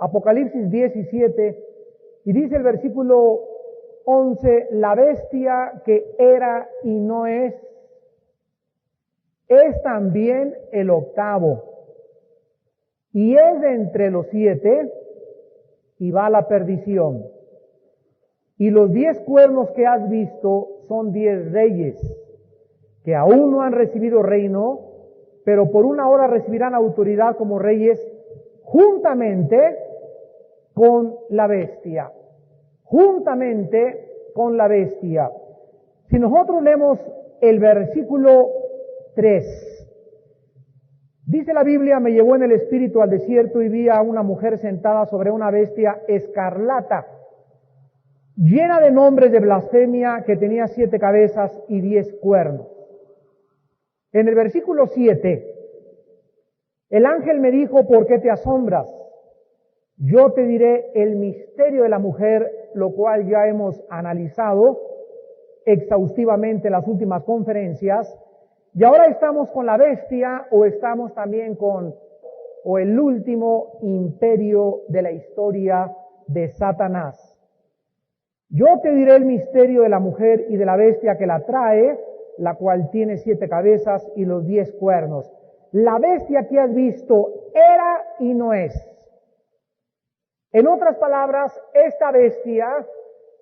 Apocalipsis 17, y dice el versículo 11, la bestia que era y no es también el octavo, y es de entre los 7, y va a la perdición. Y los 10 cuernos que has visto son 10 reyes, que aún no han recibido reino, pero por una hora recibirán autoridad como reyes juntamente con la bestia. Juntamente con la bestia. Si nosotros leemos el versículo 3, dice la Biblia, me llevó en el espíritu al desierto y vi a una mujer sentada sobre una bestia escarlata, llena de nombres de blasfemia, que tenía 7 cabezas y 10 cuernos. En el versículo 7, el ángel me dijo, ¿por qué te asombras? Yo te diré el misterio de la mujer, lo cual ya hemos analizado exhaustivamente en las últimas conferencias, y ahora estamos con la bestia, o estamos también con el último imperio de la historia de Satanás. Yo te diré el misterio de la mujer y de la bestia que la trae, la cual tiene 7 cabezas y los 10 cuernos. La bestia que has visto era y no es. En otras palabras, esta bestia,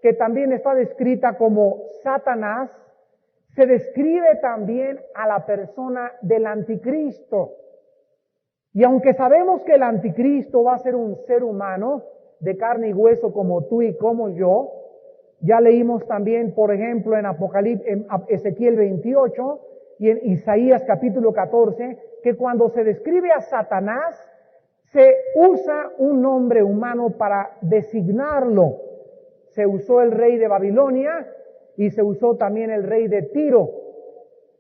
que también está descrita como Satanás, se describe también a la persona del anticristo. Y aunque sabemos que el anticristo va a ser un ser humano de carne y hueso como tú y como yo, ya leímos también, por ejemplo, en Ezequiel 28 y en Isaías capítulo 14, que cuando se describe a Satanás, se usa un nombre humano para designarlo. Se usó el rey de Babilonia y se usó también el rey de Tiro.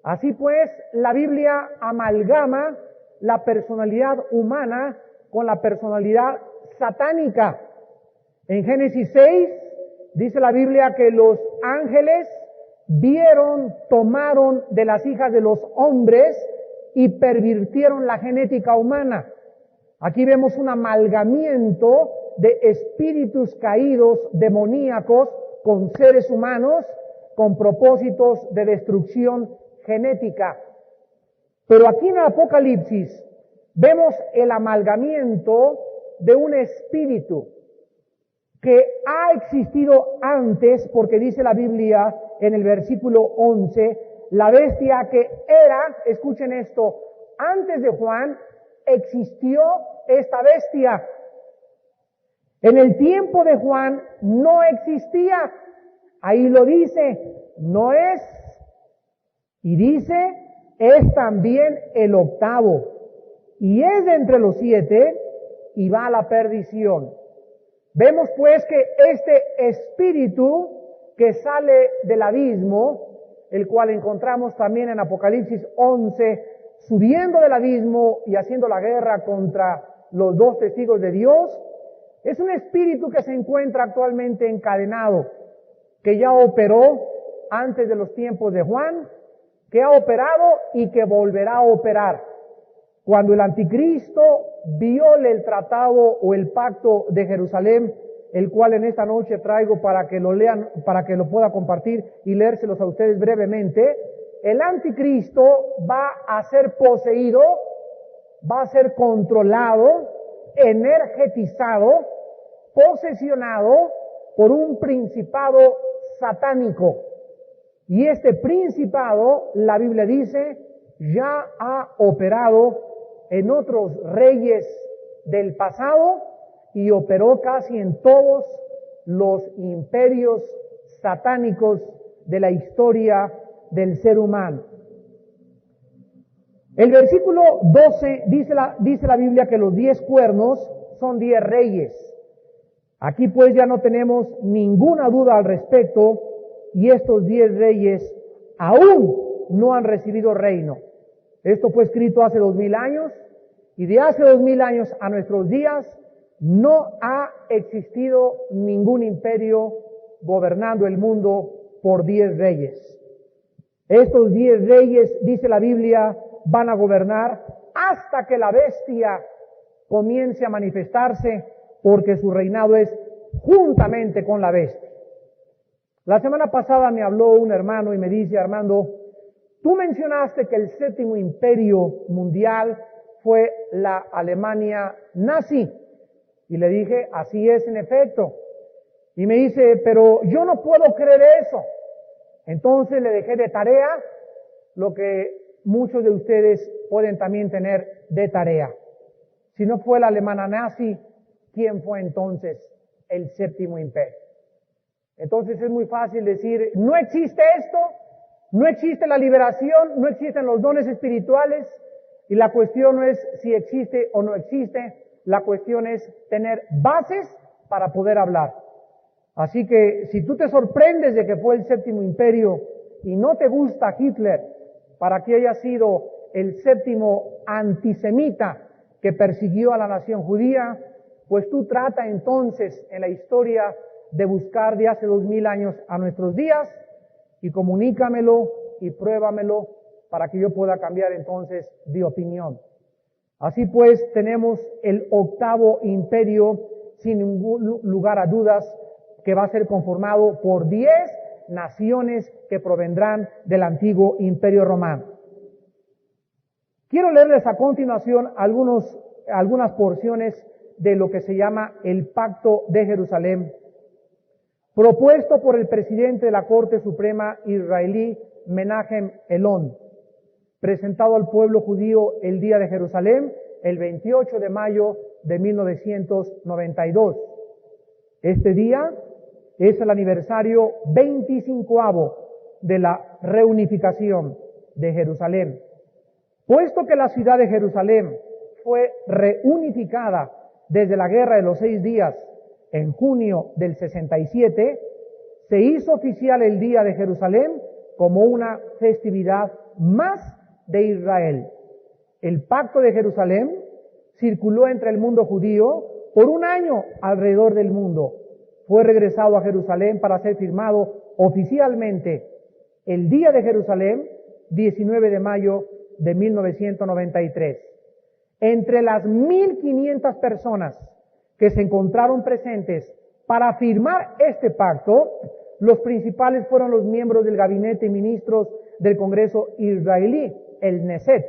Así pues, la Biblia amalgama la personalidad humana con la personalidad satánica. En Génesis 6, dice la Biblia que los ángeles tomaron de las hijas de los hombres y pervirtieron la genética humana. Aquí vemos un amalgamiento de espíritus caídos, demoníacos, con seres humanos, con propósitos de destrucción genética. Pero aquí en el Apocalipsis vemos el amalgamiento de un espíritu que ha existido antes, porque dice la Biblia en el versículo 11, la bestia que era, escuchen esto, antes de Juan existió esta bestia. En el tiempo de Juan no existía. Ahí lo dice, no es. Y dice, es también el octavo. Y es de entre los 7 y va a la perdición. Vemos pues que este espíritu que sale del abismo, el cual encontramos también en Apocalipsis 11, subiendo del abismo y haciendo la guerra contra los 2 testigos de Dios, es un espíritu que se encuentra actualmente encadenado, que ya operó antes de los tiempos de Juan, que ha operado y que volverá a operar cuando el anticristo viole el tratado o el pacto de Jerusalén, el cual en esta noche traigo para que lo lean, para que lo pueda compartir y leérselos a ustedes brevemente. El anticristo va a ser poseído, va a ser controlado, energetizado, posesionado por un principado satánico. Y este principado, la Biblia dice, ya ha operado en otros reyes del pasado y operó casi en todos los imperios satánicos de la historia del ser humano. El versículo 12 dice la Biblia que los 10 cuernos son 10 reyes. Aquí pues ya no tenemos ninguna duda al respecto, y estos 10 reyes aún no han recibido reino. Esto fue escrito hace 2000 años, y de hace 2000 años a nuestros días no ha existido ningún imperio gobernando el mundo por 10 reyes. Estos 10 reyes, dice la Biblia, van a gobernar hasta que la bestia comience a manifestarse porque su reinado es juntamente con la bestia. La semana pasada me habló un hermano y me dice: Armando, tú mencionaste que el séptimo imperio mundial fue la Alemania nazi. Y le dije: así es en efecto. Y me dice: pero yo no puedo creer eso. Entonces le dejé de tarea lo que muchos de ustedes pueden también tener de tarea. Si no fue la Alemania nazi, ¿quién fue entonces el séptimo imperio? Entonces es muy fácil decir: no existe esto, no existe la liberación, no existen los dones espirituales, y la cuestión no es si existe o no existe, la cuestión es tener bases para poder hablar. Así que si tú te sorprendes de que fue el séptimo imperio y no te gusta Hitler para que haya sido el séptimo antisemita que persiguió a la nación judía, pues tú trata entonces en la historia de buscar de hace 2000 años a nuestros días y comunícamelo y pruébamelo para que yo pueda cambiar entonces de opinión. Así pues, tenemos el octavo imperio, sin ningún lugar a dudas, que va a ser conformado por 10 naciones que provendrán del antiguo imperio romano. Quiero leerles a continuación algunas porciones de lo que se llama el Pacto de Jerusalén, propuesto por el presidente de la Corte Suprema israelí, Menahem Elon, presentado al pueblo judío el día de Jerusalén, el 28 de mayo de 1992. Este día es el aniversario 25º de la reunificación de Jerusalén. Puesto que la ciudad de Jerusalén fue reunificada desde la Guerra de los 6 días en junio del 67, se hizo oficial el Día de Jerusalén como una festividad más de Israel. El Pacto de Jerusalén circuló entre el mundo judío por un año alrededor del mundo. Fue regresado a Jerusalén para ser firmado oficialmente el Día de Jerusalén, 19 de mayo de 1993. Entre las 1,500 personas que se encontraron presentes para firmar este pacto, los principales fueron los miembros del gabinete y ministros del Congreso israelí, el Knesset,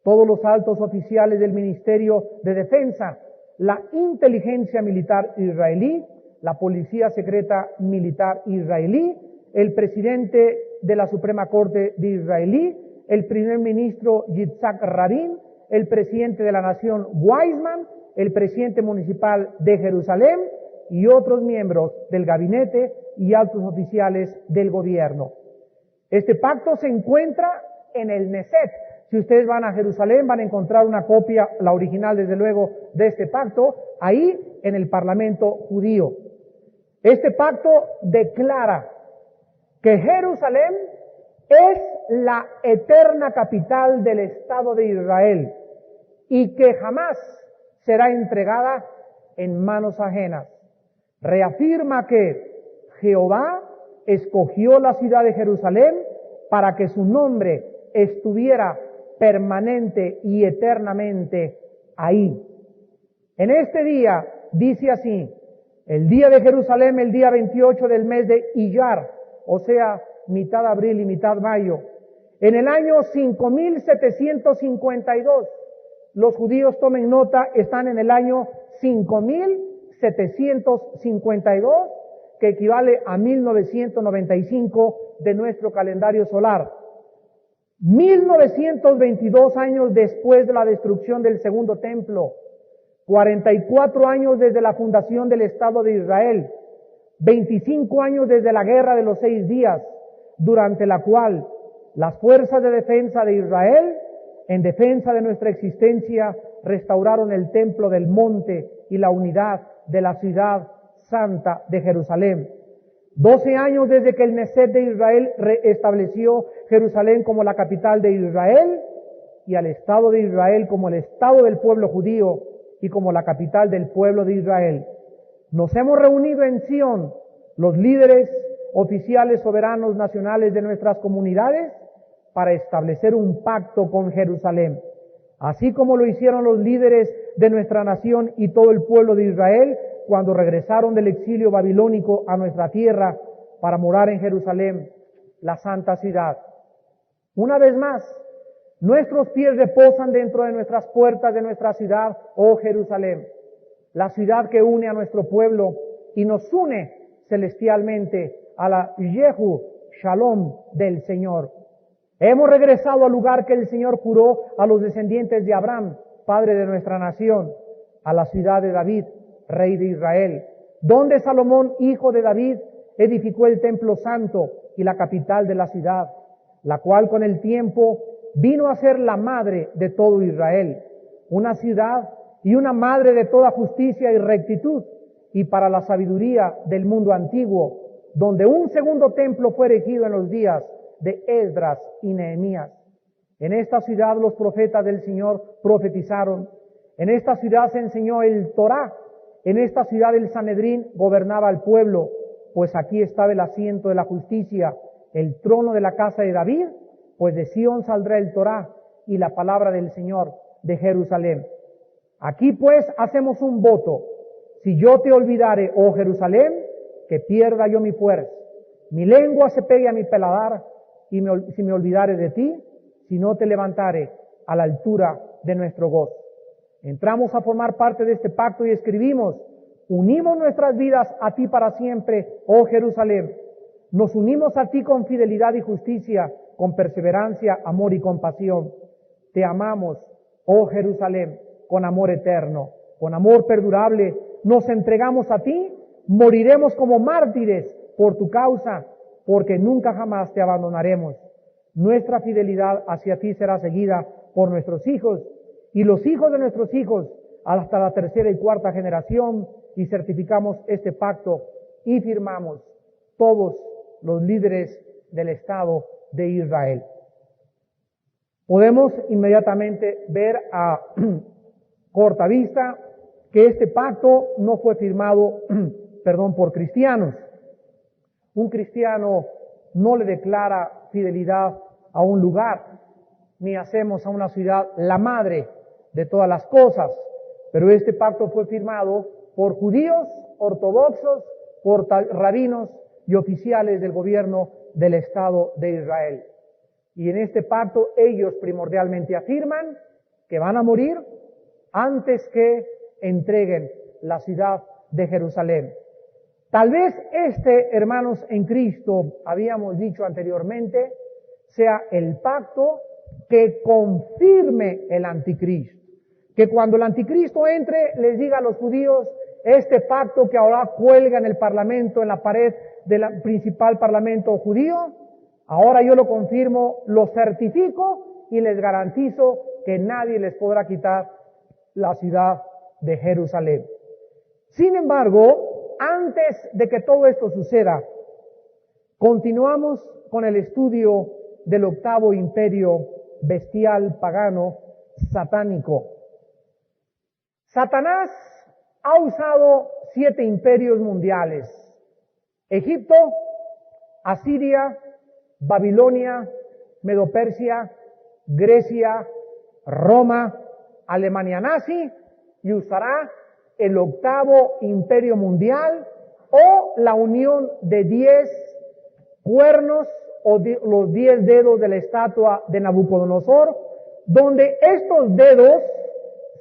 todos los altos oficiales del Ministerio de Defensa, la inteligencia militar israelí, la policía secreta militar israelí, el presidente de la Suprema Corte de Israelí, el primer ministro Yitzhak Rabin, el presidente de la nación Weizmann, el presidente municipal de Jerusalén y otros miembros del gabinete y altos oficiales del gobierno. Este pacto se encuentra en el Knesset. Si ustedes van a Jerusalén van a encontrar una copia, la original desde luego, de este pacto, ahí en el Parlamento judío. Este pacto declara que Jerusalén es la eterna capital del Estado de Israel y que jamás será entregada en manos ajenas. Reafirma que Jehová escogió la ciudad de Jerusalén para que su nombre estuviera permanente y eternamente ahí. En este día, dice así, el día de Jerusalén, el día 28 del mes de Iyar, o sea, mitad abril y mitad mayo, en el año 5752, los judíos tomen nota, están en el año 5752, que equivale a 1995 de nuestro calendario solar. 1922 años después de la destrucción del segundo templo, 44 años desde la fundación del Estado de Israel, 25 años desde la Guerra de los 6 días, durante la cual las fuerzas de defensa de Israel, en defensa de nuestra existencia, restauraron el templo del monte y la unidad de la ciudad santa de Jerusalén. 12 años desde que el Knesset de Israel reestableció Jerusalén como la capital de Israel y al Estado de Israel como el Estado del pueblo judío y como la capital del pueblo de Israel. Nos hemos reunido en Sión, los líderes, oficiales soberanos nacionales de nuestras comunidades, para establecer un pacto con Jerusalén. así como lo hicieron los líderes de nuestra nación y todo el pueblo de Israel cuando regresaron del exilio babilónico a nuestra tierra para morar en Jerusalén, la santa ciudad. Una vez más, nuestros pies reposan dentro de nuestras puertas de nuestra ciudad, oh Jerusalén, la ciudad que une a nuestro pueblo y nos une celestialmente a la Yehu Shalom del Señor. Hemos regresado al lugar que el Señor juró a los descendientes de Abraham, padre de nuestra nación, a la ciudad de David, rey de Israel, donde Salomón, hijo de David, edificó el templo santo y la capital de la ciudad, la cual con el tiempo vino a ser la madre de todo Israel, una ciudad y una madre de toda justicia y rectitud, y para la sabiduría del mundo antiguo, donde un segundo templo fue erigido en los días de Esdras y Nehemías. En esta ciudad los profetas del Señor profetizaron. En esta ciudad se enseñó el Torá. En esta ciudad el Sanedrín gobernaba al pueblo, pues aquí estaba el asiento de la justicia, el trono de la casa de David, pues de Sión saldrá el Torá y la palabra del Señor de Jerusalén. Aquí pues hacemos un voto. Si yo te olvidare, oh Jerusalén, que pierda yo mi fuerza, mi lengua se pegue a mi paladar, y si me olvidare de ti, si no te levantare a la altura de nuestro gozo. Entramos a formar parte de este pacto y escribimos: unimos nuestras vidas a ti para siempre, oh Jerusalén. Nos unimos a ti con fidelidad y justicia, con perseverancia, amor y compasión. Te amamos, oh Jerusalén, con amor eterno, con amor perdurable. Nos entregamos a ti, moriremos como mártires por tu causa, porque nunca jamás te abandonaremos. Nuestra fidelidad hacia ti será seguida por nuestros hijos y los hijos de nuestros hijos hasta la tercera y cuarta generación, y certificamos este pacto y firmamos todos los líderes del Estado de Israel. Podemos inmediatamente ver a corta vista que este pacto no fue firmado, por cristianos. Un cristiano no le declara fidelidad a un lugar, ni hacemos a una ciudad la madre de todas las cosas, pero este pacto fue firmado por judíos ortodoxos, por rabinos y oficiales del gobierno del Estado de Israel. Y en este pacto ellos primordialmente afirman que van a morir antes que entreguen la ciudad de Jerusalén. Tal vez hermanos en Cristo, habíamos dicho anteriormente, sea el pacto que confirme el anticristo. Que cuando el anticristo entre, les diga a los judíos: este pacto que ahora cuelga en el parlamento, en la pared del principal parlamento judío, ahora yo lo confirmo, lo certifico y les garantizo que nadie les podrá quitar la ciudad de Jerusalén. Sin embargo, antes de que todo esto suceda, continuamos con el estudio del octavo imperio bestial, pagano, satánico. Satanás ha usado 7 imperios mundiales: Egipto, Asiria, Babilonia, Medo-Persia, Grecia, Roma, Alemania nazi, y usará el octavo imperio mundial, o la unión de 10 cuernos o los 10 dedos de la estatua de Nabucodonosor, donde estos dedos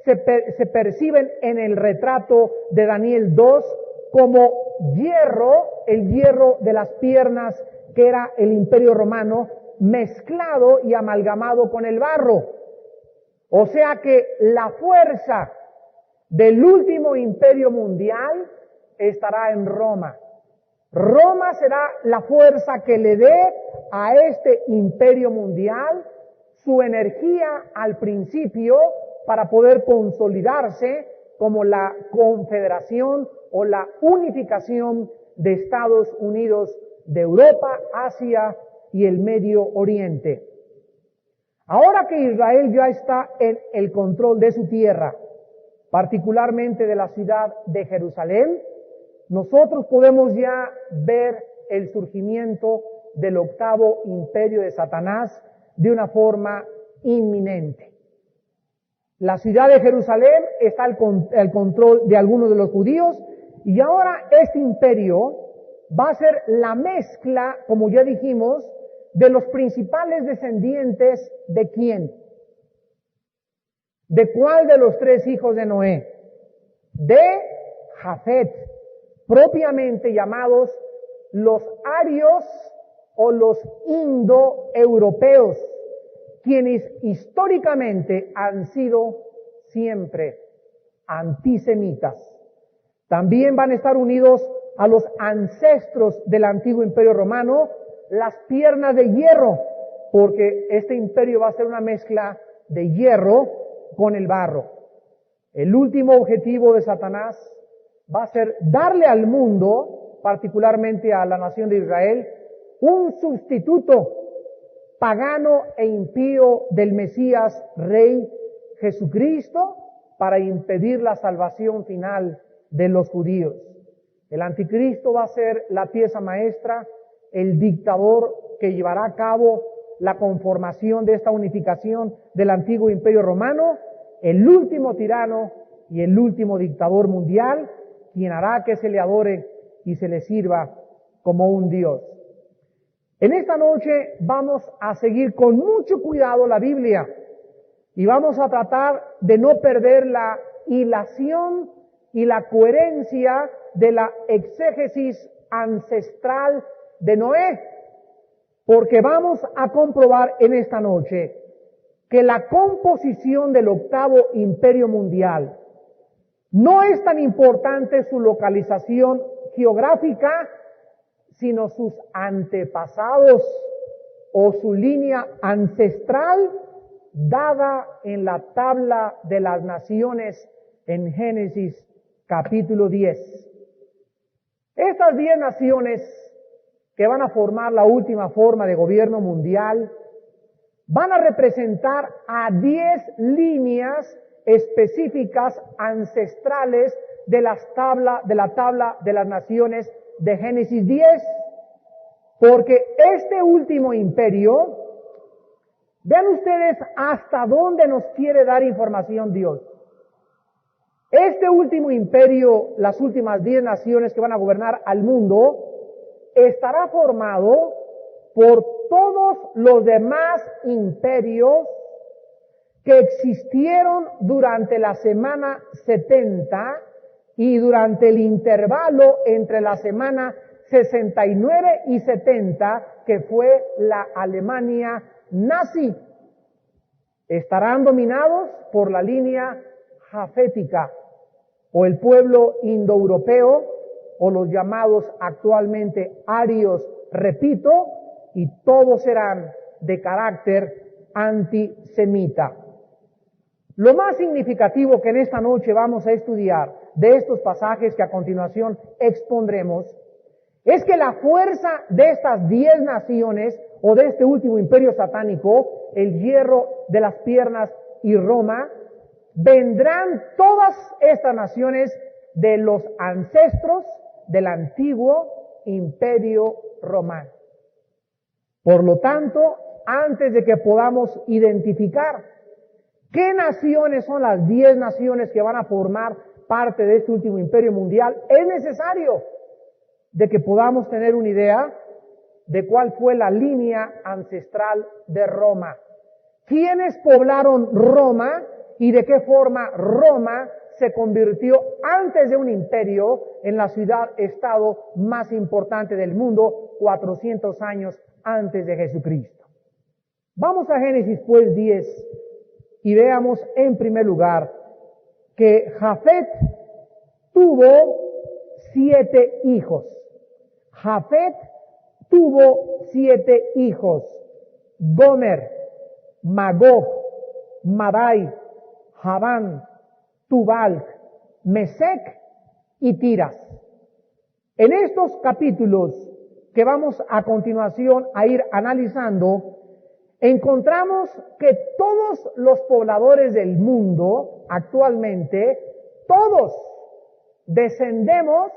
se perciben en el retrato de Daniel 2 como hierro, el hierro de las piernas que era el imperio romano, mezclado y amalgamado con el barro. O sea que la fuerza del último imperio mundial estará en Roma. Roma será la fuerza que le dé a este imperio mundial su energía al principio para poder consolidarse como la confederación o la unificación de Estados Unidos de Europa, Asia y el Medio Oriente. Ahora que Israel ya está en el control de su tierra, particularmente de la ciudad de Jerusalén, nosotros podemos ya ver el surgimiento del octavo imperio de Satanás de una forma inminente. La ciudad de Jerusalén está al control de algunos de los judíos, y ahora este imperio va a ser la mezcla, como ya dijimos, de los principales descendientes de ¿quién? ¿De cuál de los tres hijos de Noé? De Jafet, propiamente llamados los arios o los indoeuropeos, quienes históricamente han sido siempre antisemitas. También van a estar unidos a los ancestros del antiguo imperio romano, las piernas de hierro, porque este imperio va a ser una mezcla de hierro con el barro. El último objetivo de Satanás va a ser darle al mundo, particularmente a la nación de Israel, un sustituto pagano e impío del Mesías Rey Jesucristo para impedir la salvación final de los judíos. El anticristo va a ser la pieza maestra, el dictador que llevará a cabo la conformación de esta unificación del antiguo imperio romano, el último tirano y el último dictador mundial, quien hará que se le adore y se le sirva como un Dios. En esta noche vamos a seguir con mucho cuidado la Biblia y vamos a tratar de no perder la hilación y la coherencia de la exégesis ancestral de Noé, porque vamos a comprobar en esta noche que la composición del octavo imperio mundial no es tan importante su localización geográfica, sino sus antepasados o su línea ancestral dada en la tabla de las naciones en Génesis capítulo 10. Estas 10 naciones que van a formar la última forma de gobierno mundial van a representar a 10 líneas específicas ancestrales de la tabla de las naciones de Génesis 10, porque este último imperio, vean ustedes hasta dónde nos quiere dar información Dios. Este último imperio, las últimas 10 naciones que van a gobernar al mundo, estará formado por todos los demás imperios que existieron durante la semana 70 y durante el intervalo entre la semana 69 y 70, que fue la Alemania nazi. Estarán dominados por la línea jafética, o el pueblo indoeuropeo, o los llamados actualmente arios, repito, y todos serán de carácter antisemita. Lo más significativo que en esta noche vamos a estudiar de estos pasajes que a continuación expondremos es que la fuerza de estas 10 naciones o de este último imperio satánico, el hierro de las piernas y Roma, vendrán todas estas naciones de los ancestros del antiguo imperio romano. Por lo tanto, antes de que podamos identificar qué naciones son las 10 naciones que van a formar parte de este último imperio mundial, es necesario de que podamos tener una idea de cuál fue la línea ancestral de Roma. ¿Quiénes poblaron Roma y de qué forma Roma se convirtió antes de un imperio en la ciudad-estado más importante del mundo 400 años antes de Jesucristo? Vamos a Génesis pues 10 y veamos en primer lugar que Jafet tuvo 7 hijos. Jafet tuvo 7 hijos: Gomer, Magog, Madai, Javán, Tubal, Mesec y Tiras. En estos capítulos que vamos a continuación a ir analizando, encontramos que todos los pobladores del mundo actualmente, todos descendemos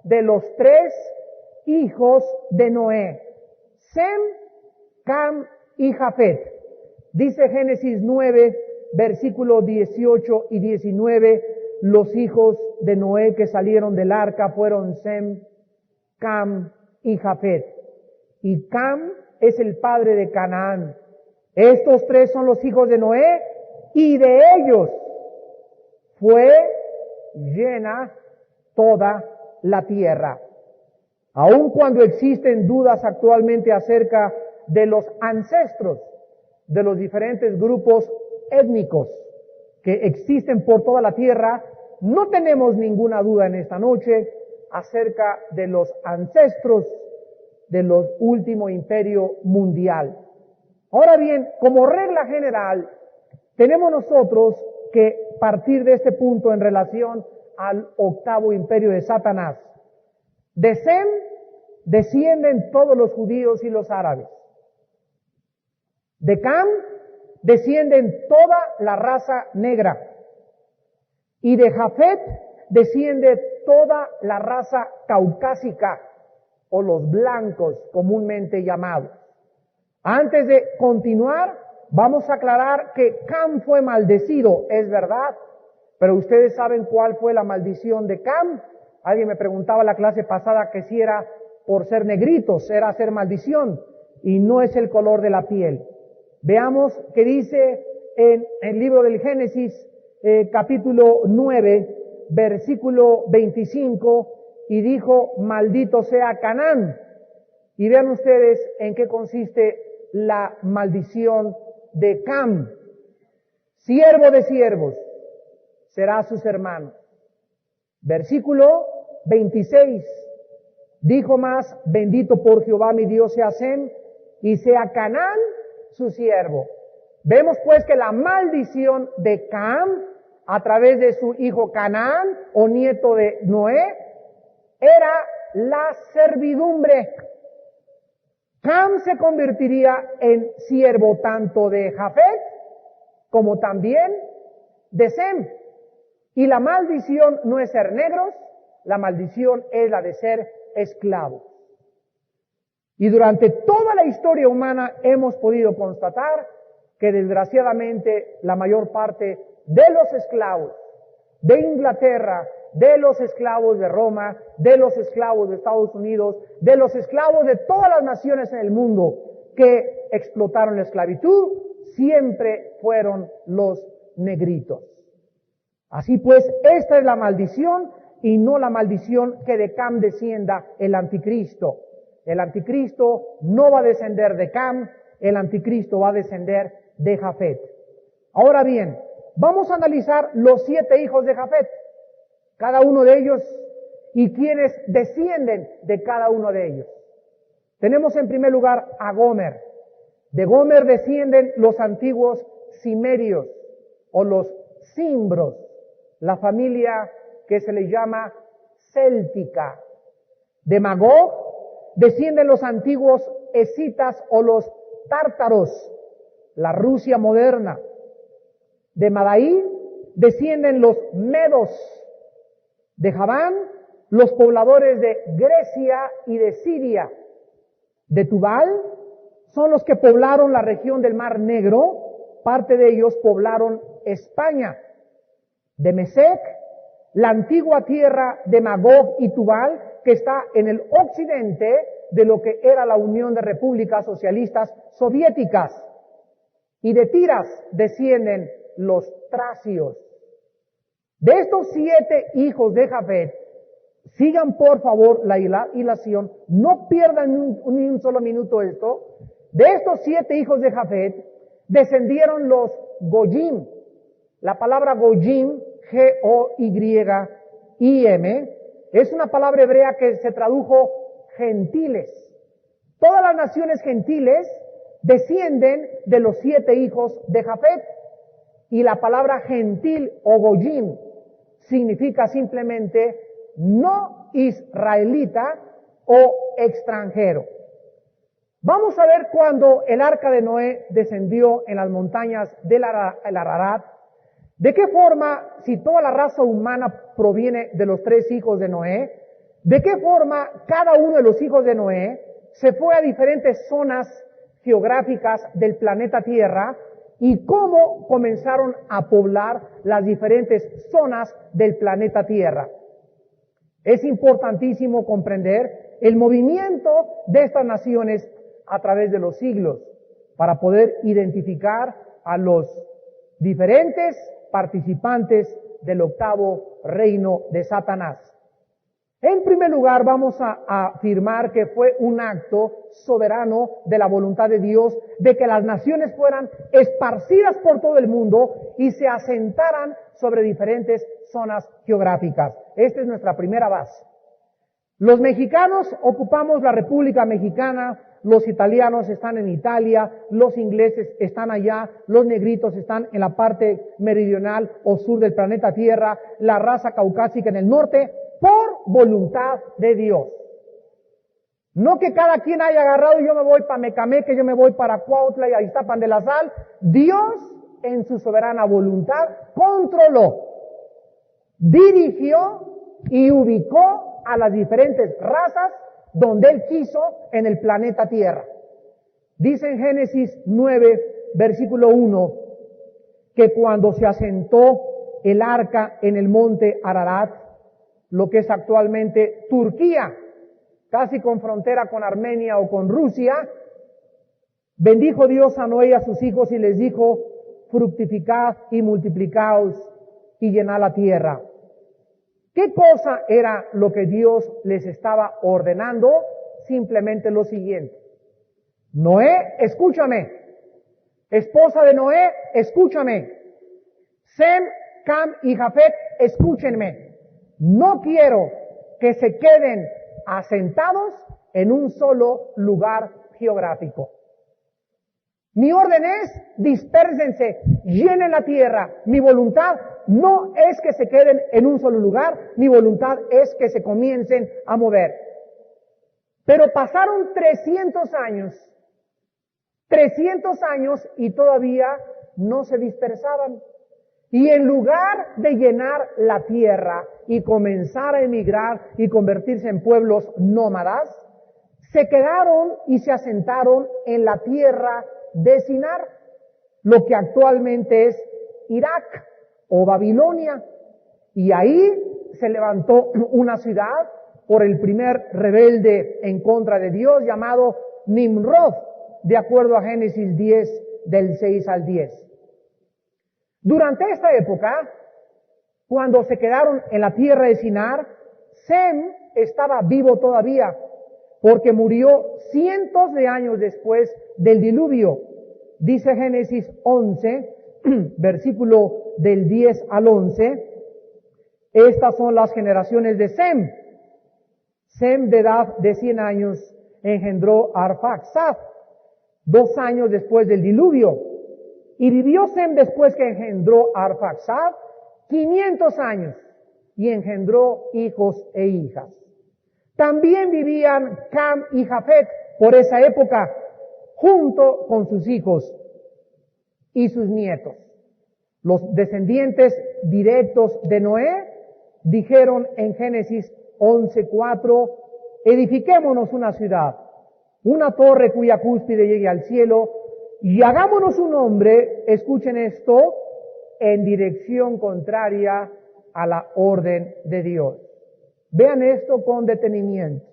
de los 3 hijos de Noé: Sem, Cam y Jafet. Dice Génesis 9, versículos 18 y 19, los hijos de Noé que salieron del arca fueron Sem, Cam y Jafet. Y Cam es el padre de Canaán. Estos tres son los hijos de Noé, y de ellos fue llena toda la tierra. Aun cuando existen dudas actualmente acerca de los ancestros de los diferentes grupos étnicos que existen por toda la tierra, no tenemos ninguna duda en esta noche acerca de los ancestros del último imperio mundial. Ahora bien, como regla general, tenemos nosotros que partir de este punto en relación al octavo imperio de Satanás. De Sem descienden todos los judíos y los árabes. De Cam descienden toda la raza negra. Y de Jafet desciende toda la raza caucásica, o los blancos comúnmente llamados. Antes de continuar, vamos a aclarar que Cam fue maldecido, es verdad, pero ustedes saben cuál fue la maldición de Cam. Alguien me preguntaba en la clase pasada que si era por ser negritos, era hacer maldición, y no es el color de la piel. Veamos qué dice en el libro del Génesis, capítulo 9, versículo 25, y dijo, maldito sea Canaán. Y vean ustedes en qué consiste la maldición de Cam. Siervo de siervos será sus hermanos. Versículo 26. Dijo más, bendito por Jehová mi Dios sea Sem, y sea Canaán su siervo. Vemos pues que la maldición de Cam, a través de su hijo Canaán, o nieto de Noé, era la servidumbre. Cam se convertiría en siervo tanto de Jafet como también de Sem. Y la maldición no es ser negros, la maldición es la de ser esclavos. Y durante toda la historia humana hemos podido constatar que desgraciadamente la mayor parte de los esclavos de Inglaterra, de los esclavos de Roma, de los esclavos de Estados Unidos, de los esclavos de todas las naciones en el mundo que explotaron la esclavitud, siempre fueron los negritos. Así pues, esta es la maldición y no la maldición que de Cam descienda el anticristo. El anticristo no va a descender de Cam, el anticristo va a descender de Jafet. Ahora bien, vamos a analizar los 7 hijos de Jafet, cada uno de ellos, y quienes descienden de cada uno de ellos. Tenemos en primer lugar a Gomer. De Gomer descienden los antiguos cimerios o los cimbros, la familia que se le llama céltica. De Magog descienden los antiguos escitas o los tártaros, la Rusia moderna. De Madaí descienden los medos. De Javán, los pobladores de Grecia y de Siria. De Tubal, son los que poblaron la región del Mar Negro, parte de ellos poblaron España. De Mesec, la antigua tierra de Magog y Tubal, que está en el occidente de lo que era la Unión de Repúblicas Socialistas Soviéticas. Y de Tiras descienden los tracios. De estos 7 hijos de Jafet, sigan por favor la hilación, no pierdan ni un solo minuto esto. De estos 7 hijos de Jafet, descendieron los Goyim. La palabra Goyim, G-O-Y-I-M, es una palabra hebrea que se tradujo gentiles. Todas las naciones gentiles descienden de los 7 hijos de Jafet. Y la palabra gentil o Goyim significa simplemente no israelita o extranjero. Vamos a ver cuando el arca de Noé descendió en las montañas del Ararat, de qué forma, si toda la raza humana proviene de los 3 hijos de Noé, de qué forma cada uno de los hijos de Noé se fue a diferentes zonas geográficas del planeta Tierra y cómo comenzaron a poblar las diferentes zonas del planeta Tierra. Es importantísimo comprender el movimiento de estas naciones a través de los siglos para poder identificar a los diferentes participantes del octavo reino de Satanás. En primer lugar, vamos a afirmar que fue un acto soberano de la voluntad de Dios de que las naciones fueran esparcidas por todo el mundo y se asentaran sobre diferentes zonas geográficas. Esta es nuestra primera base. Los mexicanos ocupamos la República Mexicana, los italianos están en Italia, los ingleses están allá, los negritos están en la parte meridional o sur del planeta Tierra, la raza caucásica en el norte, por voluntad de Dios. No que cada quien haya agarrado y yo me voy para Mecameque, yo me voy para Cuautla y Iztapan de la Sal. Dios, en su soberana voluntad, controló, dirigió y ubicó a las diferentes razas donde Él quiso en el planeta Tierra. Dice en Génesis 9, versículo 1, que cuando se asentó el arca en el monte Ararat, lo que es actualmente Turquía, casi con frontera con Armenia o con Rusia, bendijo Dios a Noé y a sus hijos y les dijo, fructificad y multiplicaos y llenad la tierra. ¿Qué cosa era lo que Dios les estaba ordenando? Simplemente lo siguiente. Noé, escúchame. Esposa de Noé, escúchame. Sem, Cam y Jafet, escúchenme. No quiero que se queden asentados en un solo lugar geográfico. Mi orden es, dispérsense, llenen la tierra. Mi voluntad no es que se queden en un solo lugar, mi voluntad es que se comiencen a mover. Pero pasaron 300 años y todavía no se dispersaban. Y en lugar de llenar la tierra y comenzar a emigrar y convertirse en pueblos nómadas, se quedaron y se asentaron en la tierra de Sinar, lo que actualmente es Irak o Babilonia. Y ahí se levantó una ciudad por el primer rebelde en contra de Dios llamado Nimrod, de acuerdo a Génesis 10 del 6 al 10. Durante esta época, cuando se quedaron en la tierra de Sinar, Sem estaba vivo todavía, porque murió cientos de años después del diluvio. Dice Génesis 11, versículo del 10 al 11, estas son las generaciones de Sem. Sem, de edad de 100 años, engendró a Arfaxad, 2 años después del diluvio. Y vivió Sem después que engendró a Arfaxad 500 años y engendró hijos e hijas. También vivían Cam y Jafet por esa época junto con sus hijos y sus nietos. Los descendientes directos de Noé dijeron en Génesis 11:4, edifiquémonos una ciudad, una torre cuya cúspide llegue al cielo, y hagámonos un hombre, escuchen esto, en dirección contraria a la orden de Dios. Vean esto con detenimiento.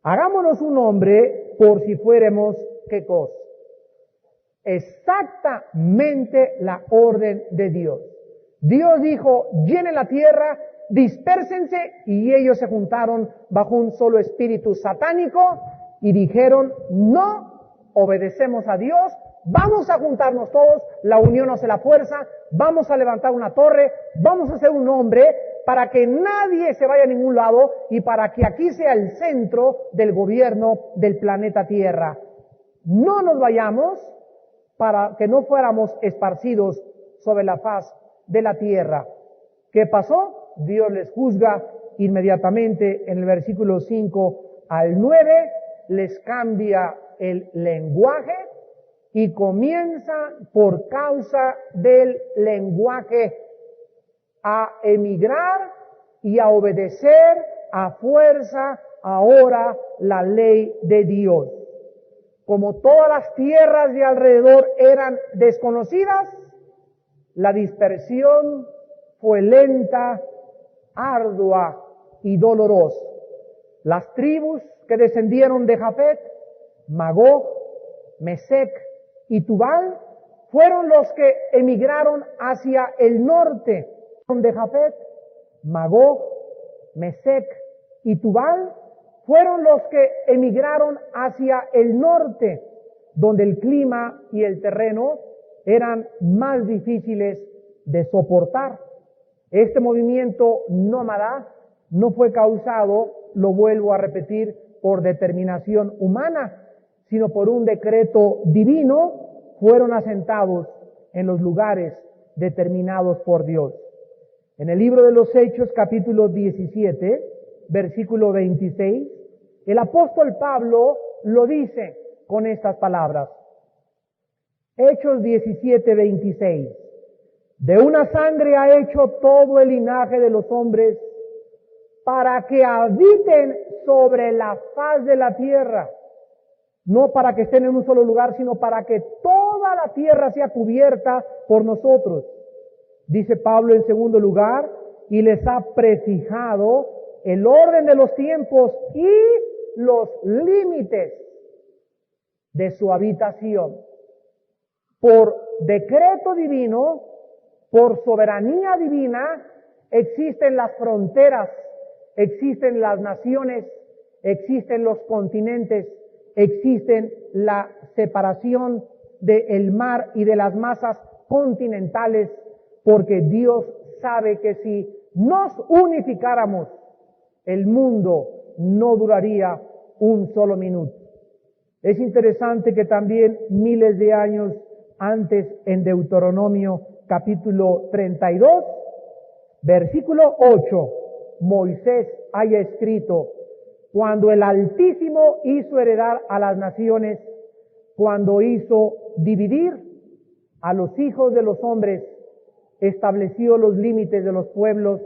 Hagámonos un hombre por si fuéramos, ¿qué cosa? Exactamente la orden de Dios. Dios dijo, llenen la tierra, dispérsense, y ellos se juntaron bajo un solo espíritu satánico y dijeron, no obedecemos a Dios, vamos a juntarnos todos, la unión hace la fuerza, vamos a levantar una torre, vamos a hacer un hombre para que nadie se vaya a ningún lado y para que aquí sea el centro del gobierno del planeta Tierra. No nos vayamos para que no fuéramos esparcidos sobre la faz de la tierra. ¿Qué pasó? Dios les juzga inmediatamente en el versículo 5 al 9, les cambia el lenguaje y comienza por causa del lenguaje a emigrar y a obedecer a fuerza ahora la ley de Dios. como todas las tierras de alrededor eran desconocidas, la dispersión fue lenta, ardua y dolorosa. Las tribus que descendieron de Jafet, Magog, Mesec y Tubal, fueron los que emigraron hacia el norte. De Jafet, Magog, Mesec y Tubal fueron los que emigraron hacia el norte, donde el clima y el terreno eran más difíciles de soportar. Este movimiento nómada no fue causado, lo vuelvo a repetir, por determinación humana, sino por un decreto divino. Fueron asentados en los lugares determinados por Dios. En el libro de los Hechos, capítulo 17, versículo 26, el apóstol Pablo lo dice con estas palabras. Hechos 17, 26. De una sangre ha hecho todo el linaje de los hombres para que habiten sobre la faz de la tierra. No para que estén en un solo lugar, sino para que toda la tierra sea cubierta por nosotros. Dice Pablo en segundo lugar, y les ha prefijado el orden de los tiempos y los límites de su habitación. Por decreto divino, por soberanía divina, existen las fronteras, existen las naciones, existen los continentes, existen la separación del mar y de las masas continentales, porque Dios sabe que si nos unificáramos, el mundo no duraría un solo minuto. Es interesante que también miles de años antes, en Deuteronomio capítulo 32, versículo 8, Moisés haya escrito: cuando el Altísimo hizo heredar a las naciones, cuando hizo dividir a los hijos de los hombres, estableció los límites de los pueblos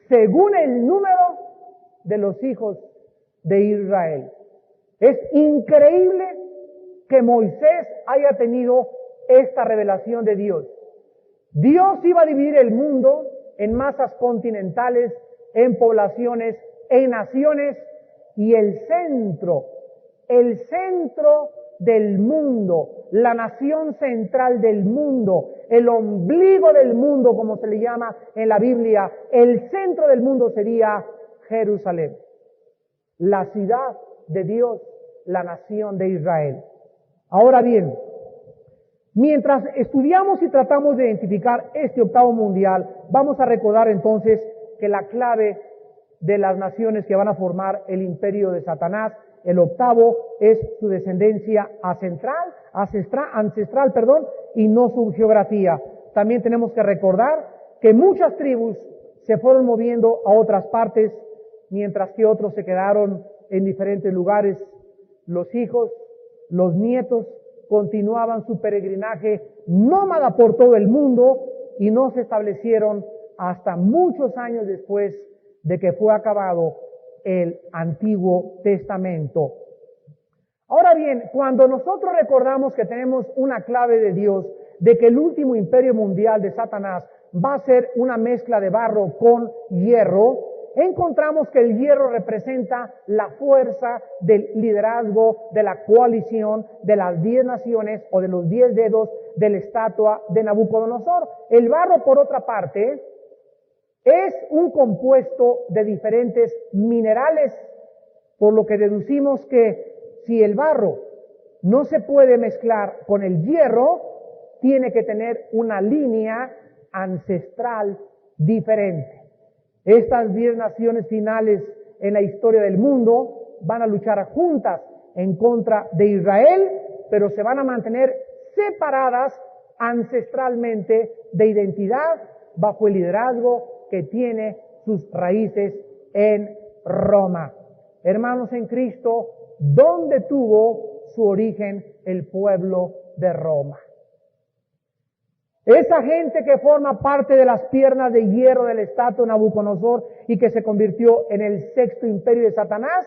según el número de los hijos de Israel. Es increíble que Moisés haya tenido esta revelación de Dios. Dios iba a dividir el mundo en masas continentales, en poblaciones, en naciones, y el centro del mundo, la nación central del mundo, el ombligo del mundo, como se le llama en la Biblia, el centro del mundo sería Jerusalén, la ciudad de Dios, la nación de Israel. Ahora bien, mientras estudiamos y tratamos de identificar este octavo mundial, vamos a recordar entonces que la clave de las naciones que van a formar el imperio de Satanás, el octavo, es su descendencia ancestral, y no su geografía. También tenemos que recordar que muchas tribus se fueron moviendo a otras partes, mientras que otros se quedaron en diferentes lugares. Los hijos, los nietos, continuaban su peregrinaje nómada por todo el mundo y no se establecieron hasta muchos años después de que fue acabado el Antiguo Testamento. Ahora bien, cuando nosotros recordamos que tenemos una clave de Dios, de que el último imperio mundial de Satanás va a ser una mezcla de barro con hierro, encontramos que el hierro representa la fuerza del liderazgo, de la coalición, de las 10 naciones o de los 10 dedos de la estatua de Nabucodonosor. El barro, por otra parte, es un compuesto de diferentes minerales, por lo que deducimos que si el barro no se puede mezclar con el hierro, tiene que tener una línea ancestral diferente. Estas 10 naciones finales en la historia del mundo van a luchar juntas en contra de Israel, pero se van a mantener separadas ancestralmente de identidad bajo el liderazgo que tiene sus raíces en Roma. Hermanos en Cristo, ¿dónde tuvo su origen el pueblo de Roma? Esa gente que forma parte de las piernas de hierro del estatua de Nabucodonosor y que se convirtió en el sexto imperio de Satanás,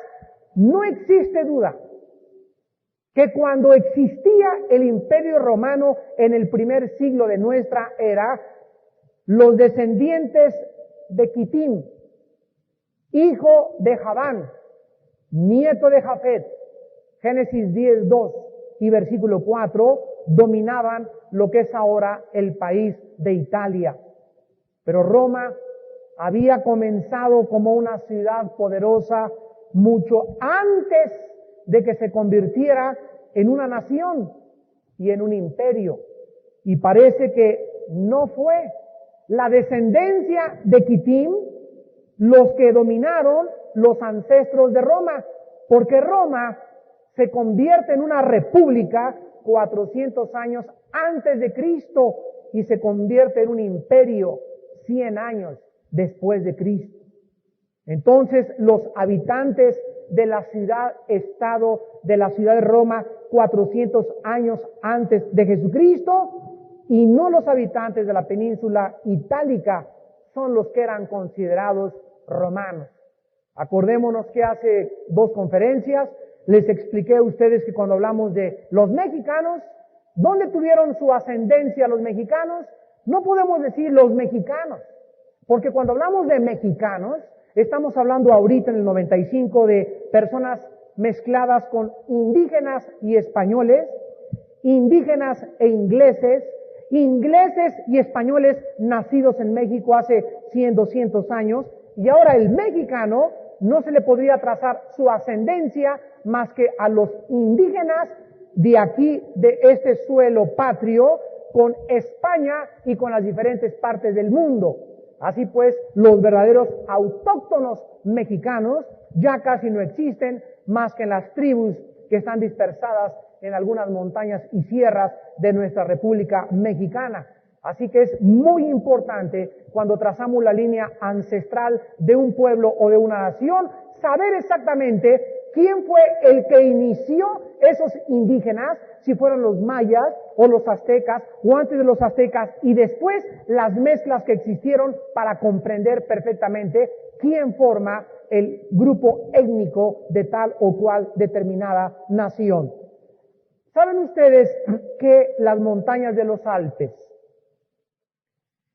no existe duda que cuando existía el Imperio Romano en el primer siglo de nuestra era, los descendientes de Quitim, hijo de Javán, nieto de Jafet, Génesis 10:2 y versículo 4, dominaban lo que es ahora el país de Italia. Pero Roma había comenzado como una ciudad poderosa mucho antes de que se convirtiera en una nación y en un imperio. Y parece que no fue la descendencia de Quitim los que dominaron los ancestros de Roma, porque Roma se convierte en una república 400 años antes de Cristo y se convierte en un imperio 100 años después de Cristo. Entonces, los habitantes de la ciudad-estado de la ciudad de Roma 400 años antes de Jesucristo, y no los habitantes de la península itálica son los que eran considerados romanos. Acordémonos que hace 2 conferencias les expliqué a ustedes que cuando hablamos de los mexicanos, ¿dónde tuvieron su ascendencia los mexicanos? No podemos decir los mexicanos, porque cuando hablamos de mexicanos, estamos hablando ahorita en el 95 de personas mezcladas con indígenas y españoles, indígenas e ingleses, ingleses y españoles nacidos en México hace 100, 200 años, y ahora el mexicano no se le podría trazar su ascendencia más que a los indígenas de aquí, de este suelo patrio, con España y con las diferentes partes del mundo. Así pues, los verdaderos autóctonos mexicanos ya casi no existen más que en las tribus que están dispersadas en algunas montañas y sierras de nuestra República Mexicana. Así que es muy importante cuando trazamos la línea ancestral de un pueblo o de una nación, saber exactamente quién fue el que inició esos indígenas, si fueron los mayas o los aztecas o antes de los aztecas, y después las mezclas que existieron para comprender perfectamente quién forma el grupo étnico de tal o cual determinada nación. ¿Saben ustedes que las montañas de los Alpes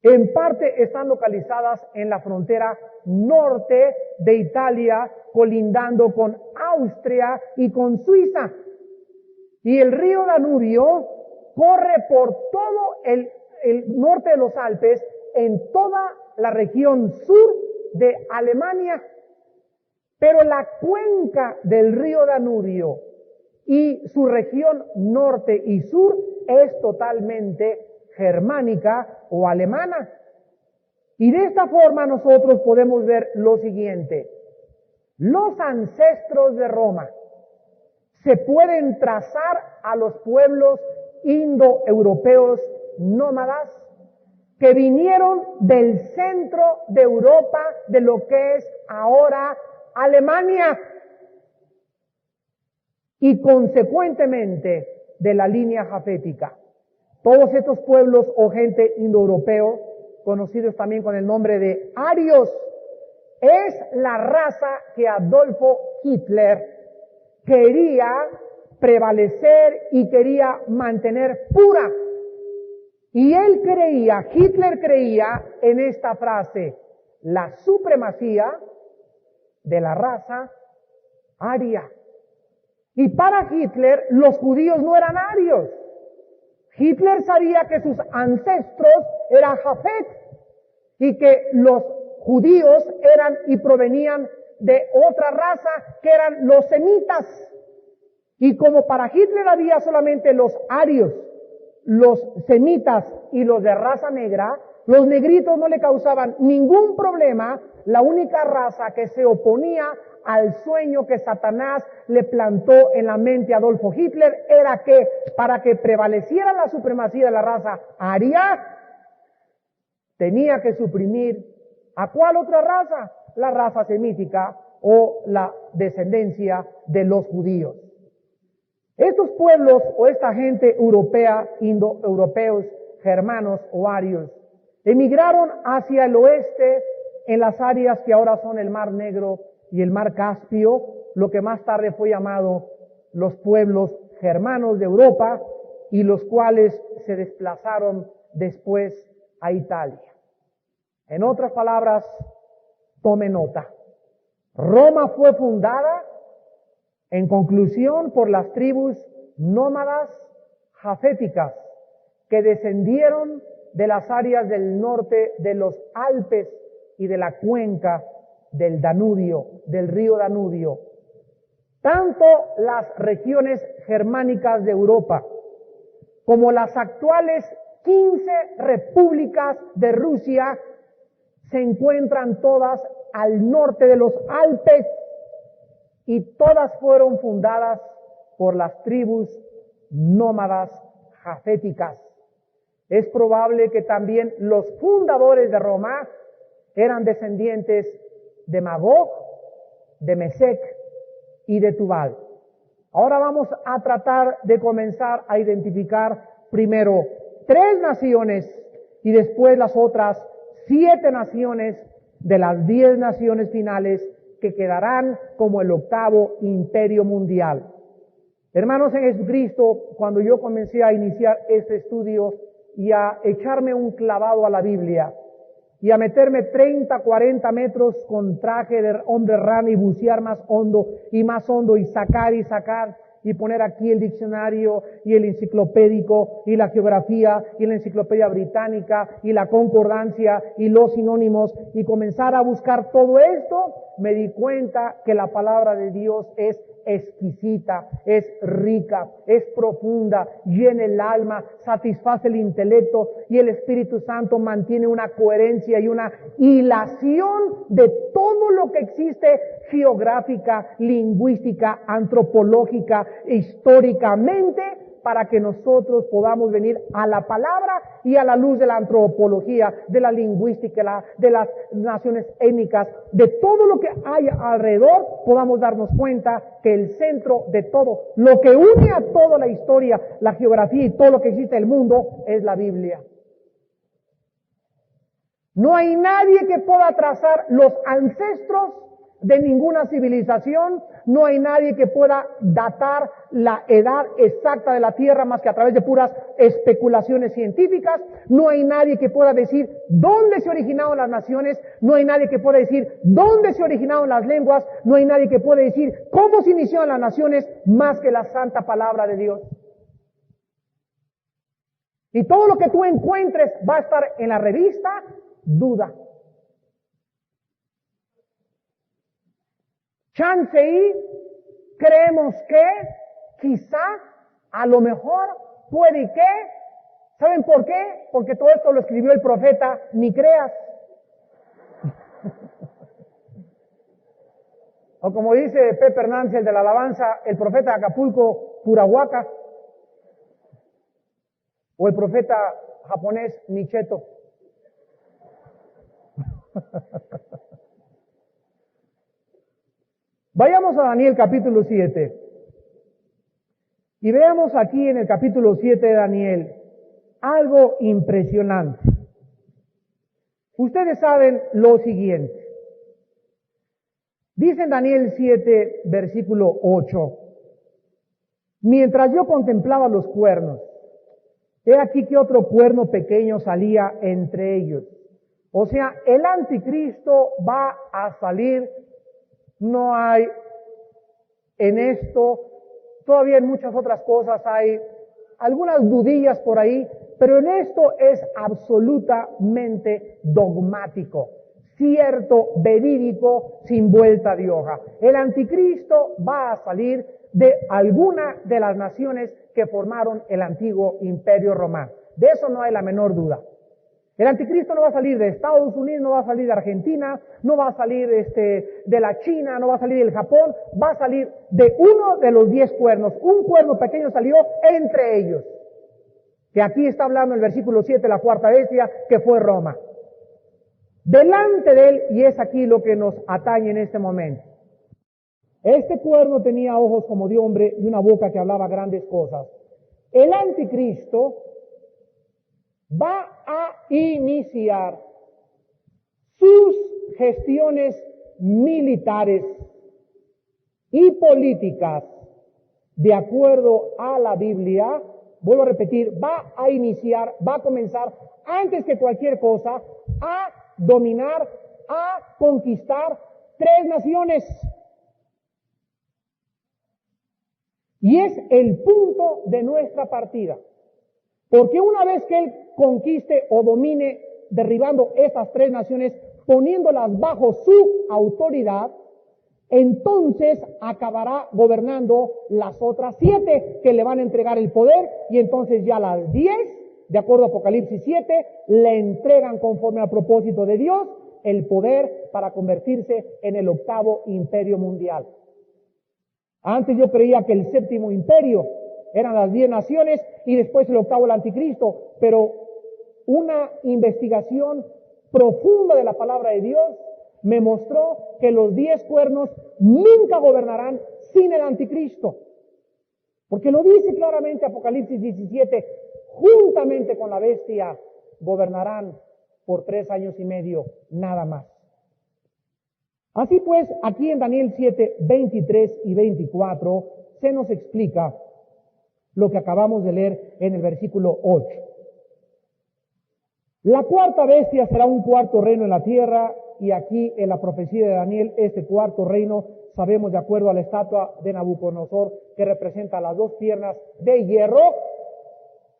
en parte están localizadas en la frontera norte de Italia, colindando con Austria y con Suiza? Y el río Danubio corre por todo el norte de los Alpes, en toda la región sur de Alemania. Pero la cuenca del río Danubio y su región norte y sur es totalmente germánica o alemana. Y de esta forma nosotros podemos ver lo siguiente: los ancestros de Roma se pueden trazar a los pueblos indoeuropeos nómadas que vinieron del centro de Europa, de lo que es ahora Alemania, y consecuentemente de la línea jafética. Todos estos pueblos o gente indoeuropeo, conocidos también con el nombre de arios, es la raza que Adolfo Hitler quería prevalecer y quería mantener pura. Y Hitler creía en esta frase: la supremacía de la raza aria. Y para Hitler, los judíos no eran arios. Hitler sabía que sus ancestros eran Jafet y que los judíos eran y provenían de otra raza que eran los semitas. Y como para Hitler había solamente los arios, los semitas y los de raza negra, los negritos no le causaban ningún problema. La única raza que se oponía al sueño que Satanás le plantó en la mente a Adolfo Hitler era que para que prevaleciera la supremacía de la raza aria, tenía que suprimir ¿a cuál otra raza? La raza semítica o la descendencia de los judíos. Estos pueblos o esta gente europea, indoeuropeos, germanos o arios, emigraron hacia el oeste en las áreas que ahora son el Mar Negro y el Mar Caspio, lo que más tarde fue llamado los pueblos germanos de Europa y los cuales se desplazaron después a Italia. En otras palabras, tome nota. Roma fue fundada, en conclusión, por las tribus nómadas jaféticas que descendieron de las áreas del norte de los Alpes y de la cuenca del Danubio, del río Danubio. Tanto las regiones germánicas de Europa como las actuales 15 repúblicas de Rusia se encuentran todas al norte de los Alpes y todas fueron fundadas por las tribus nómadas jaféticas. Es probable que también los fundadores de Roma eran descendientes de Magog, de Mesec y de Tubal. Ahora vamos a tratar de comenzar a identificar primero 3 naciones y después las otras 7 naciones de las 10 naciones finales que quedarán como el 8º imperio mundial. Hermanos en Jesucristo, cuando yo comencé a iniciar este estudio y a echarme un clavado a la Biblia y a meterme 30, 40 metros con traje de hombre rana y bucear más hondo y sacar y poner aquí el diccionario y el enciclopédico y la geografía y la enciclopedia británica y la concordancia y los sinónimos y comenzar a buscar todo esto, me di cuenta que la palabra de Dios es exquisita, es rica, es profunda, llena el alma, satisface el intelecto y el Espíritu Santo mantiene una coherencia y una hilación de todo lo que existe geográfica, lingüística, antropológica, históricamente, para que nosotros podamos venir a la palabra y a la luz de la antropología, de la lingüística, de las naciones étnicas, de todo lo que hay alrededor, podamos darnos cuenta que el centro de todo, lo que une a toda la historia, la geografía y todo lo que existe en el mundo, es la Biblia. No hay nadie que pueda trazar los ancestros de ninguna civilización, no hay nadie que pueda datar la edad exacta de la Tierra más que a través de puras especulaciones científicas, no hay nadie que pueda decir dónde se originaron las naciones, no hay nadie que pueda decir dónde se originaron las lenguas, no hay nadie que pueda decir cómo se iniciaron las naciones más que la santa palabra de Dios. Y todo lo que tú encuentres va a estar en la revista Duda. Chance y creemos que, quizá, a lo mejor, puede que. ¿Saben por qué? Porque todo esto lo escribió el profeta Micreas. O como dice Pepe Hernández, el de la alabanza, el profeta de Acapulco, Purahuaca. O el profeta japonés Nicheto. Vayamos a Daniel capítulo 7 y veamos aquí en el capítulo 7 de Daniel algo impresionante. Ustedes saben lo siguiente. Dice en Daniel 7, versículo 8, mientras yo contemplaba los cuernos, he aquí que otro cuerno pequeño salía entre ellos. O sea, el anticristo va a salir. No hay en esto, todavía en muchas otras cosas hay algunas dudillas por ahí, pero en esto es absolutamente dogmático, cierto, verídico, sin vuelta de hoja. El anticristo va a salir de alguna de las naciones que formaron el antiguo imperio romano. De eso no hay la menor duda. El anticristo no va a salir de Estados Unidos, no va a salir de Argentina, no va a salir de la China, no va a salir del Japón, va a salir de uno de los 10 cuernos. Un cuerno pequeño salió entre ellos. Que aquí está hablando el versículo 7, la cuarta bestia, que fue Roma. Delante de él, y es aquí lo que nos atañe en este momento. Este cuerno tenía ojos como de hombre y una boca que hablaba grandes cosas. El anticristo va a iniciar sus gestiones militares y políticas de acuerdo a la Biblia, vuelvo a repetir, va a comenzar antes que cualquier cosa a dominar, a conquistar 3 naciones. Y es el punto de nuestra partida. Porque una vez que Él conquiste o domine, derribando estas 3 naciones, poniéndolas bajo su autoridad, entonces acabará gobernando las otras 7 que le van a entregar el poder, y entonces ya las 10, de acuerdo a Apocalipsis 7, le entregan conforme al propósito de Dios el poder para convertirse en el 8º imperio mundial. Antes yo creía que el 7º imperio eran las 10 naciones y después el 8º el anticristo, pero una investigación profunda de la palabra de Dios me mostró que los 10 cuernos nunca gobernarán sin el anticristo. Porque lo dice claramente Apocalipsis 17, juntamente con la bestia gobernarán por 3 años y medio, nada más. Así pues, aquí en Daniel 7, 23 y 24, se nos explica lo que acabamos de leer en el versículo 8. La 4ª bestia será un 4º reino en la tierra, y aquí en la profecía de Daniel, este 4º reino, sabemos de acuerdo a la estatua de Nabucodonosor, que representa las 2 piernas de hierro,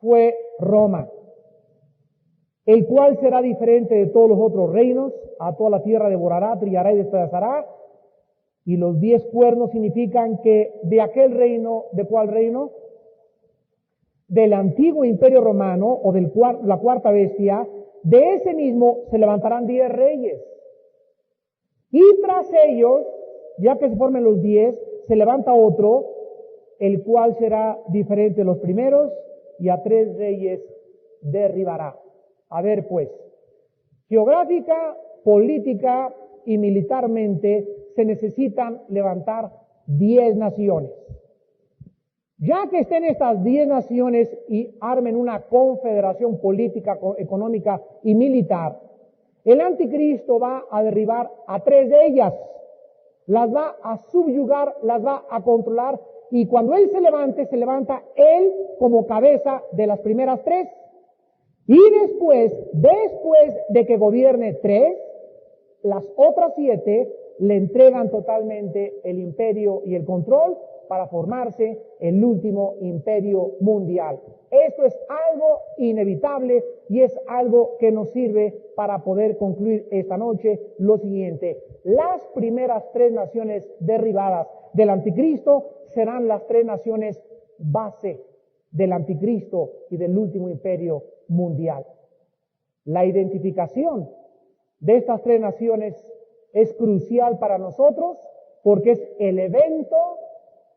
fue Roma, el cual será diferente de todos los otros reinos, a toda la tierra devorará, trillará y despedazará. Y los 10 cuernos significan que de aquel reino, ¿de cuál reino? Del antiguo imperio romano, o la 4ª bestia, de ese mismo se levantarán 10 reyes. Y tras ellos, ya que se formen los 10, se levanta otro, el cual será diferente de los primeros, y a 3 reyes derribará. A ver pues, geográfica, política y militarmente se necesitan levantar 10 naciones. Ya que estén estas 10 naciones y armen una confederación política, económica y militar, el anticristo va a derribar a 3 de ellas, las va a subyugar, las va a controlar, y cuando él se levanta él como cabeza de las primeras 3. Y después de que gobierne 3, las otras 7 le entregan totalmente el imperio y el control para formarse el último imperio mundial. Esto es algo inevitable y es algo que nos sirve para poder concluir esta noche lo siguiente. Las primeras 3 naciones derribadas del anticristo serán las 3 naciones base del anticristo y del último imperio mundial. La identificación de estas 3 naciones es crucial para nosotros porque es el evento,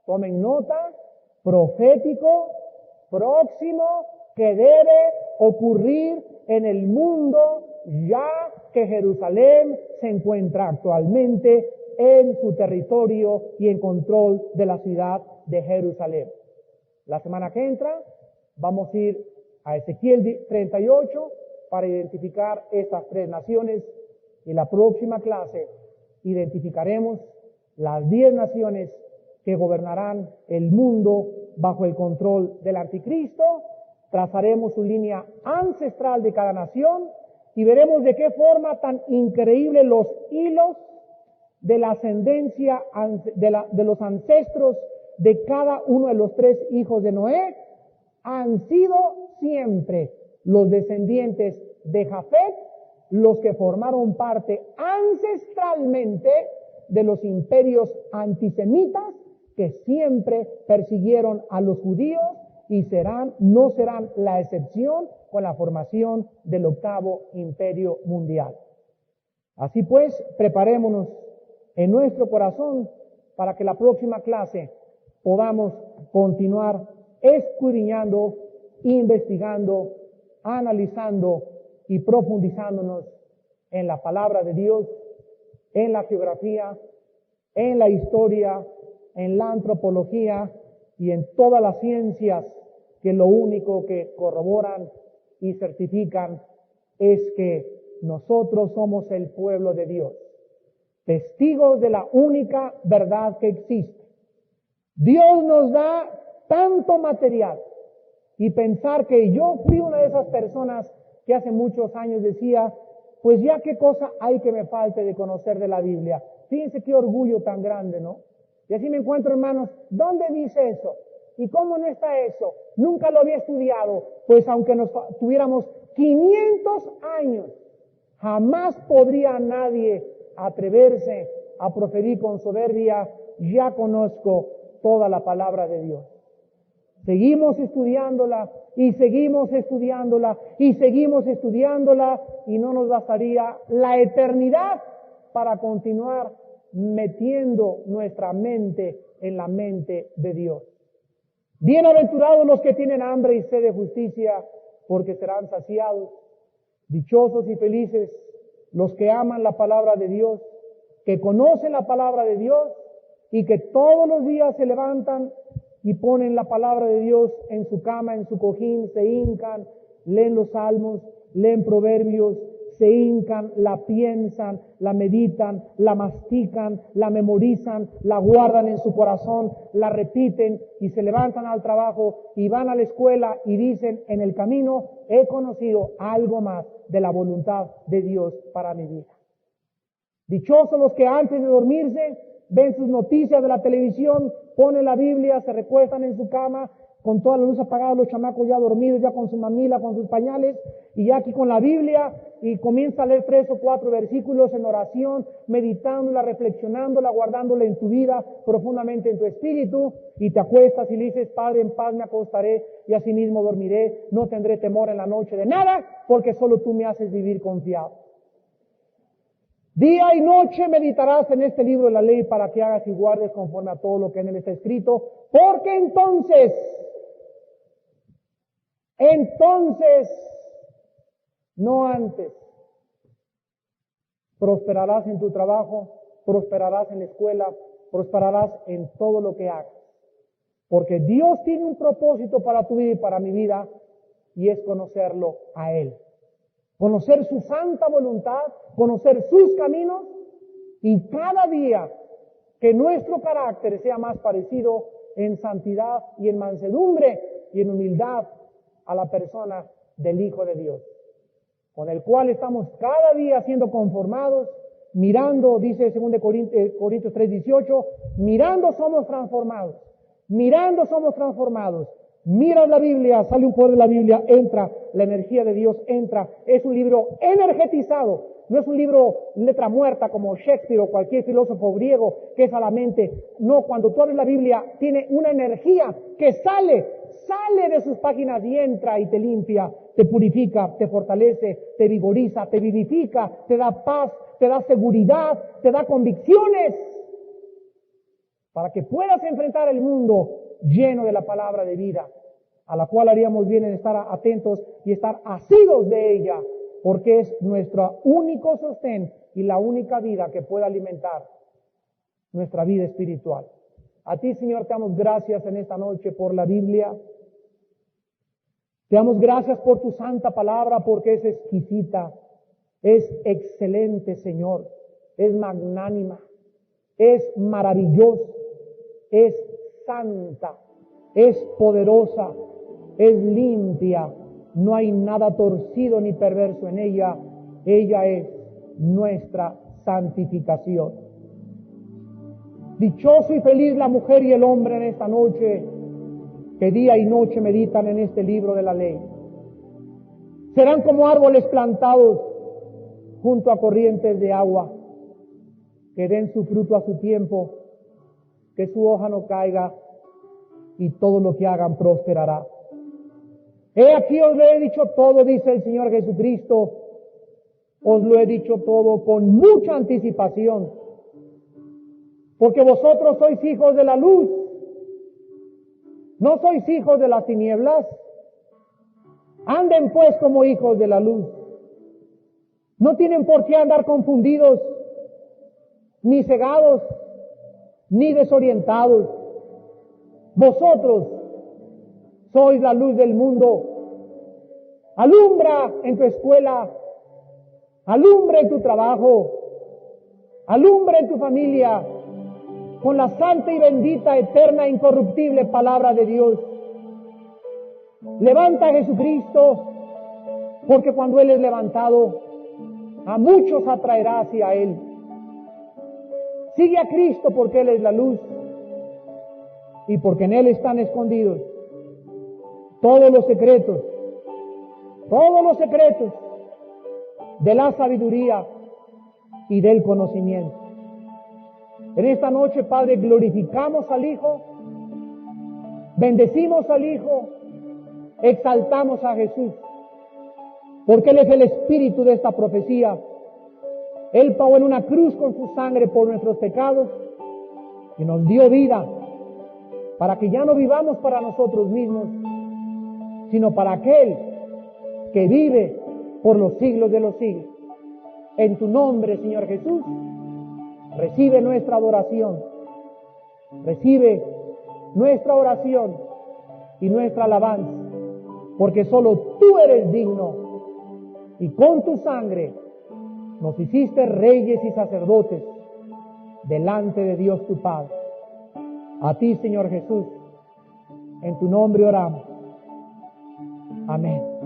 tomen nota, profético, próximo, que debe ocurrir en el mundo ya que Jerusalén se encuentra actualmente en su territorio y en control de la ciudad de Jerusalén. La semana que entra vamos a ir a Ezequiel 38 para identificar estas 3 naciones, y la próxima clase identificaremos las 10 naciones que gobernarán el mundo bajo el control del anticristo. Trazaremos su línea ancestral de cada nación y veremos de qué forma tan increíble los hilos de la ascendencia de los ancestros de cada uno de los 3 hijos de Noé han sido siempre los descendientes de Jafet, los que formaron parte ancestralmente de los imperios antisemitas que siempre persiguieron a los judíos y no serán la excepción con la formación del 8º imperio mundial. Así pues, preparémonos en nuestro corazón para que la próxima clase podamos continuar escudriñando, investigando, analizando y profundizándonos en la palabra de Dios, en la geografía, en la historia, en la antropología y en todas las ciencias que lo único que corroboran y certifican es que nosotros somos el pueblo de Dios, testigos de la única verdad que existe, Dios nos da tanto material. Y pensar que yo fui una de esas personas que hace muchos años decía, pues ya qué cosa hay que me falte de conocer de la Biblia. Fíjense qué orgullo tan grande, ¿no? Y así me encuentro, hermanos, ¿dónde dice eso? ¿Y cómo no está eso? Nunca lo había estudiado. Pues aunque tuviéramos 500 años, jamás podría nadie atreverse a proferir con soberbia, ya conozco toda la palabra de Dios. Seguimos estudiándola y seguimos estudiándola y seguimos estudiándola y no nos bastaría la eternidad para continuar metiendo nuestra mente en la mente de Dios. Bienaventurados los que tienen hambre y sed de justicia, porque serán saciados. Dichosos y felices los que aman la palabra de Dios, que conocen la palabra de Dios y que todos los días se levantan y ponen la palabra de Dios en su cama, en su cojín, se hincan, leen los salmos, leen proverbios, se hincan, la piensan, la meditan, la mastican, la memorizan, la guardan en su corazón, la repiten y se levantan al trabajo y van a la escuela y dicen, en el camino he conocido algo más de la voluntad de Dios para mi vida. Dichosos los que antes de dormirse ven sus noticias de la televisión, ponen la Biblia, se recuestan en su cama, con toda la luz apagada, los chamacos ya dormidos, ya con su mamila, con sus pañales, y ya aquí con la Biblia, y comienza a leer 3 o 4 versículos en oración, meditándola, reflexionándola, guardándola en tu vida, profundamente en tu espíritu, y te acuestas y le dices, Padre, en paz me acostaré, y así mismo dormiré, no tendré temor en la noche de nada, porque solo tú me haces vivir confiado. Día y noche meditarás en este libro de la ley para que hagas y guardes conforme a todo lo que en él está escrito, porque entonces, no antes, prosperarás en tu trabajo, prosperarás en la escuela, prosperarás en todo lo que hagas. Porque Dios tiene un propósito para tu vida y para mi vida, y es conocerlo a Él. Conocer su santa voluntad, conocer sus caminos, y cada día que nuestro carácter sea más parecido en santidad y en mansedumbre y en humildad a la persona del Hijo de Dios, con el cual estamos cada día siendo conformados, mirando, dice 2 Corintios 3:18, mirando somos transformados, mirando somos transformados. Mira la Biblia, sale un poder de la Biblia, entra, la energía de Dios entra, es un libro energetizado, no es un libro letra muerta como Shakespeare o cualquier filósofo griego que es a la mente. No, cuando tú abres la Biblia tiene una energía que sale de sus páginas y entra y te limpia, te purifica, te fortalece, te vigoriza, te vivifica, te da paz, te da seguridad, te da convicciones para que puedas enfrentar el mundo lleno de la palabra de vida, a la cual haríamos bien en estar atentos y estar asidos de ella, porque es nuestro único sostén y la única vida que puede alimentar nuestra vida espiritual. A ti, Señor, te damos gracias en esta noche por la Biblia. Te damos gracias por tu santa palabra, porque es exquisita, es excelente, Señor, es magnánima, es maravillosa, es santa, es poderosa, es limpia, no hay nada torcido ni perverso en ella. Ella es nuestra santificación. Dichoso y feliz la mujer y el hombre en esta noche que día y noche meditan en este libro de la ley. Serán como árboles plantados junto a corrientes de agua, que den su fruto a su tiempo, que su hoja no caiga, y todo lo que hagan prosperará. He aquí os lo he dicho todo, dice el Señor Jesucristo, os lo he dicho todo con mucha anticipación, porque vosotros sois hijos de la luz, no sois hijos de las tinieblas. Anden pues como hijos de la luz. No tienen por qué andar confundidos, ni cegados, ni desorientados. Vosotros sois la luz del mundo. Alumbra en tu escuela, alumbra en tu trabajo, alumbra en tu familia, con la santa y bendita, eterna e incorruptible palabra de Dios. Levanta a Jesucristo, porque cuando Él es levantado, a muchos atraerá hacia Él. Sigue a Cristo porque Él es la luz y porque en Él están escondidos todos los secretos de la sabiduría y del conocimiento. En esta noche, Padre, glorificamos al Hijo, bendecimos al Hijo, exaltamos a Jesús, porque Él es el espíritu de esta profecía. Él pagó en una cruz con su sangre por nuestros pecados y nos dio vida para que ya no vivamos para nosotros mismos, sino para aquel que vive por los siglos de los siglos. En tu nombre, Señor Jesús, recibe nuestra adoración, recibe nuestra oración y nuestra alabanza, porque solo tú eres digno y con tu sangre nos hiciste reyes y sacerdotes delante de Dios tu Padre. A ti, Señor Jesús, en tu nombre oramos. Amén.